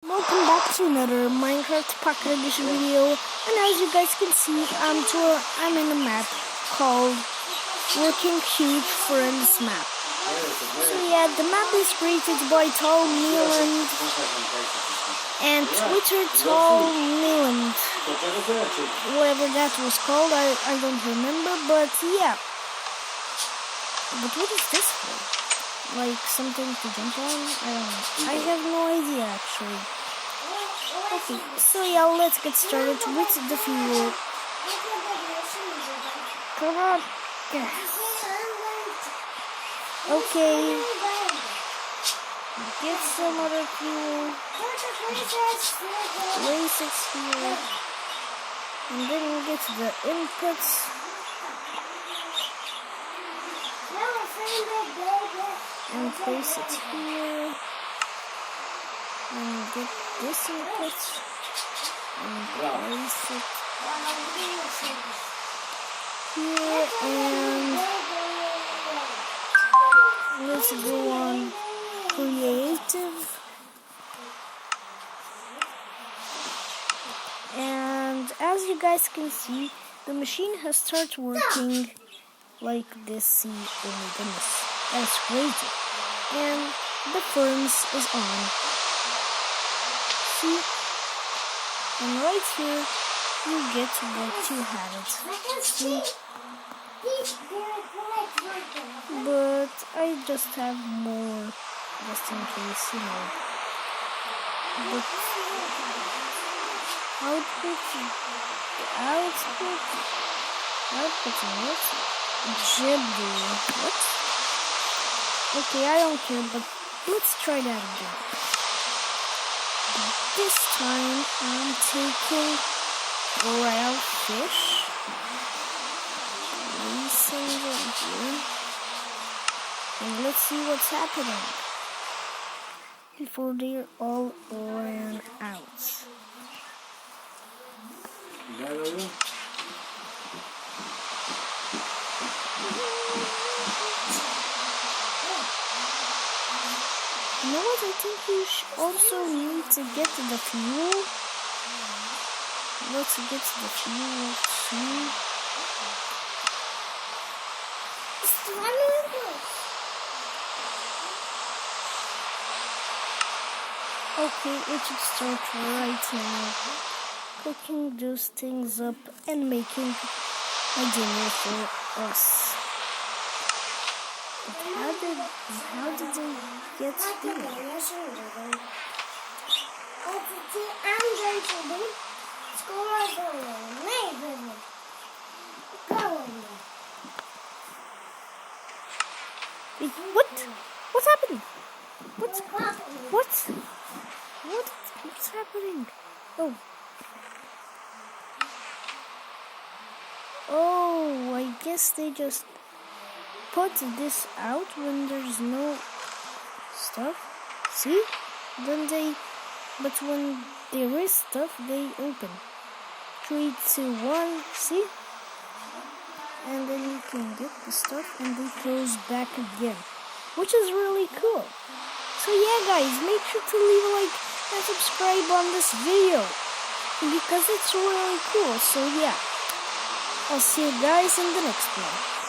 Welcome back to another Minecraft Pocket Edition video, and as you guys can see, I'm in a map called Working Huge Friends Map. So yeah, the map is created by Tall Mealand and Twitter Tall Mealand, whatever that was called, I don't remember, but yeah. But what is this for? Like something to jump on? I don't know. I have no idea actually. Okay, so yeah, let's get started with the fuel. Come on. Yeah. Okay. Get some other fuel. Place it here. And then we'll get to the inputs. And place it here. And get this input. And place it here. And let's go on creative. And as you guys can see, the machine has started working like this. See, oh my goodness, that's crazy. And the furnace is on. See? And right here, you get what you have it. See? But I just have more, just in case, you know. But output, what? Ghibli. What? Okay, I don't care, but let's try that again. This time, I'm taking raw fish. Placing it here. And let's see what's happening before they all ran out. You know what? I think we also need to get to the fuel. Let's get to the fuel too. Okay, it should start right now. Cooking those things up and making a dinner for us. How did they get here? What? What's happening? What's happening? Oh, I guess they just put this out when there's no stuff. See? But when there is stuff, they open. 3, 2, 1, see? And then you can get the stuff and they close back again, which is really cool. So yeah guys, make sure to leave a like and subscribe on this video because it's really cool. So yeah, I'll see you guys in the next one.